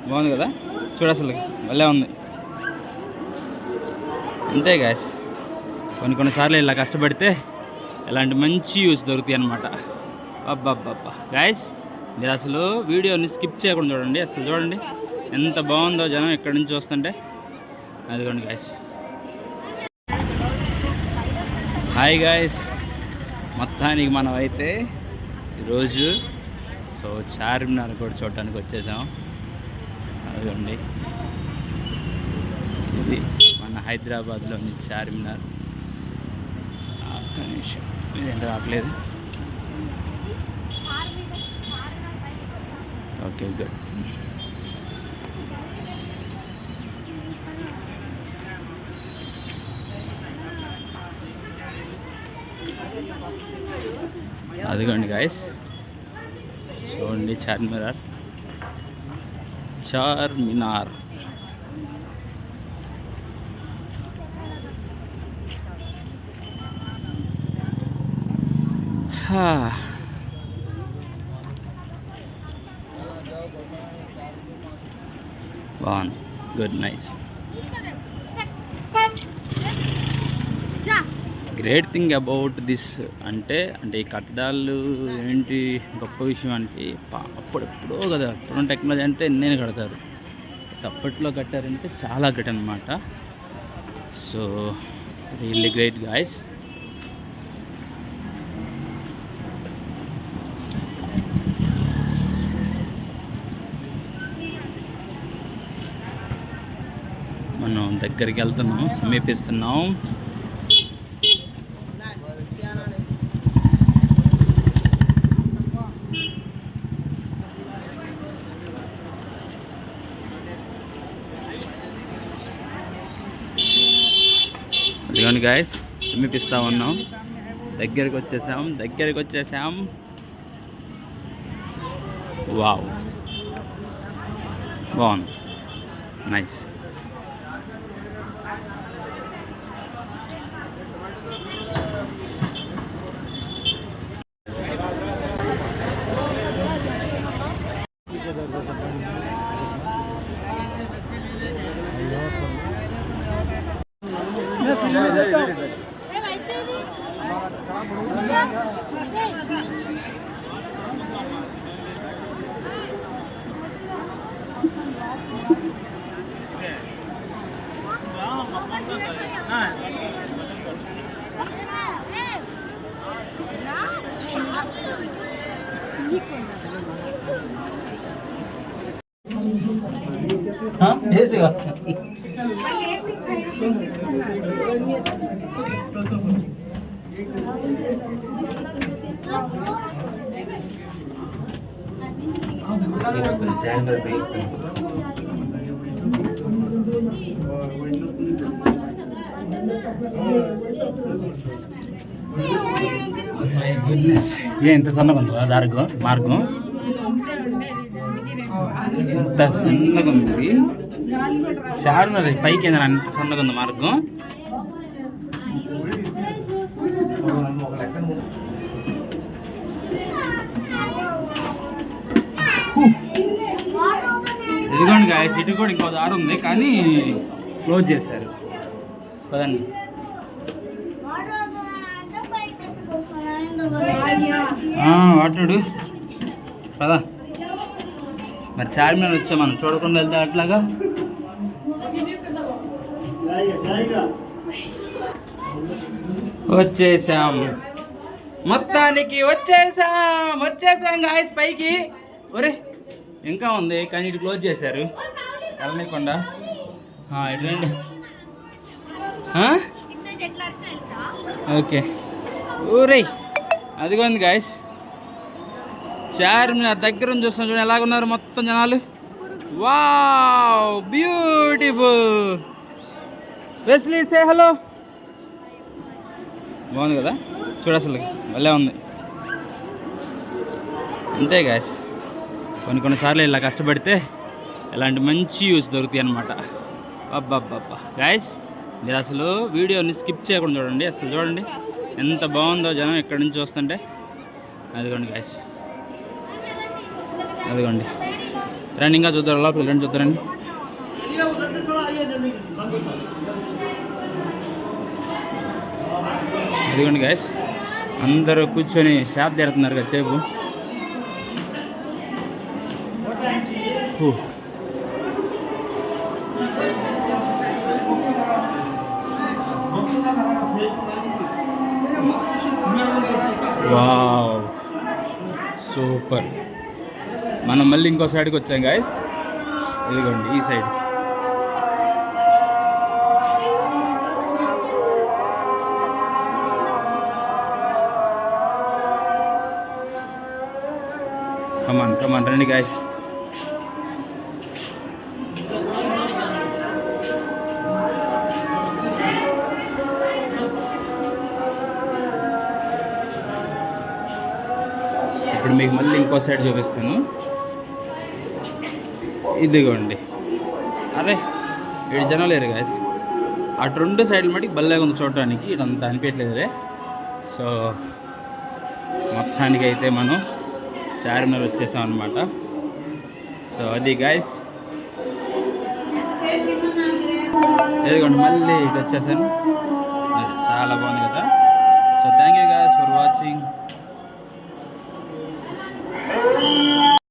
బాగుంది కదా, చూడు అసలు భలే ఉంది. అంతే గాయస్, కొన్నిసార్లు ఇలా కష్టపడితే ఇలాంటి మంచి యూస్ దొరుకుతాయి అన్నమాట. అబ్బబ్బబ్బా గాయస్, మీరు అసలు వీడియోని స్కిప్ చేయకుండా చూడండి. అసలు చూడండి ఎంత బాగుందో జనం ఎక్కడి నుంచి వస్తుంటే. అదిగోండి గాయస్. హాయ్ గాయస్, మొత్తానికి మనం అయితే ఈరోజు చార్మినార్ కూడా చూడటానికి వచ్చేసాం. అదిగోండి, ఇది మన హైదరాబాద్లోని చార్మినార్. ఒక్క నిమిషం, ఇదేంటి రావట్లేదు. Okay, good. అదిగోండి గాయస్, చూడండి చార్మినార్. బాగుంది, good, nice. Great thing about this అంటే ఈ కట్టడాలు ఏంటి గొప్ప విషయం అంటే, అప్పుడెప్పుడో కదా, అప్పుడు టెక్నాలజీ అంటే ఎన్నైనా కడతారు. అప్పట్లో కట్టారంటే చాలా గ్రేట్ అనమాట. So really great guys. మనం దగ్గరికి వెళ్తున్నాం, సమీపిస్తున్నాం. ఇదిగోండి గాయస్, సమీపిస్తూ ఉన్నాం, దగ్గరికి వచ్చేసాం. వావ్, బాగుంది, నైస్. ఎంత సన్నగా ఉందో మార్గం, ఎంత సన్నగా ఉంది. చార్మినార్ పైకి ఏందని ఎంత సన్నగా ఉంది మార్గం. ఇదిగోండి గాయస్, ఇటు కూడా ఇంకో దారి ఉంది కానీ క్లోజ్ చేశారు. పదండి. వాటుడు పదా. మరి చార్మినార్ వచ్చా, మనం చూడకుండా వెళ్తే అట్లాగా. వచ్చేసాం, మొత్తానికి వచ్చేసాం గాయస్ పైకి. ఒరే ఇంకా ఉంది కానీ ఇటు క్లోజ్ చేశారు, వెళ్ళనీయకుండా. ఇటు ఓకే. ఊరే అదిగోంది గాయస్, చార్మినార్ దగ్గర నుంచి చూస్తాం. చూడండి ఎలాగున్నారు మొత్తం జనాలు. Wow, beautiful. వెస్లీ సే హలో. బాగుంది కదా, చూడు అసలు భలే ఉంది. అంతే గాయస్, కొన్నిసార్లు ఇలా కష్టపడితే ఇలాంటి మంచి యూస్ దొరుకుతాయి అన్నమాట. అబ్బబ్బబ్బా గాయస్, మీరు అసలు వీడియోని స్కిప్ చేయకుండా చూడండి. అసలు చూడండి ఎంత బాగుందో జనం ఎక్కడి నుంచి వస్తుంటే. అదిగోండి గాయస్, అదిగోండి రన్నింగ్గా చూద్దాం, లోపల రండి చూద్దారండి. అదిగోండి గైస్, అందరూ కూర్చొని షాప్ తీరుతున్నారు కదా సేపు. Wow, super. మనం మళ్ళీ ఇంకో సైడ్కి వచ్చాం గాయస్. ఇదిగోండి ఈ సైడ్. కమాన్ రండి గాయస్. ఇప్పుడు మీకు మళ్ళీ ఇంకో సైడ్ చూపిస్తాను. ఇదిగోండి. అరే వీడు జనం లేరు గాయస్. అటు రెండు సైడ్లు మటుకు బల్లగా ఉంది చూడటానికి, ఇదంతా అనిపించలేదు. సో మొత్తానికి అయితే మనం చార్మినార్ వచ్చేసాం అనమాట. సో అది గాయస్. ఇదిగోండి మళ్ళీ ఇది వచ్చేసాను.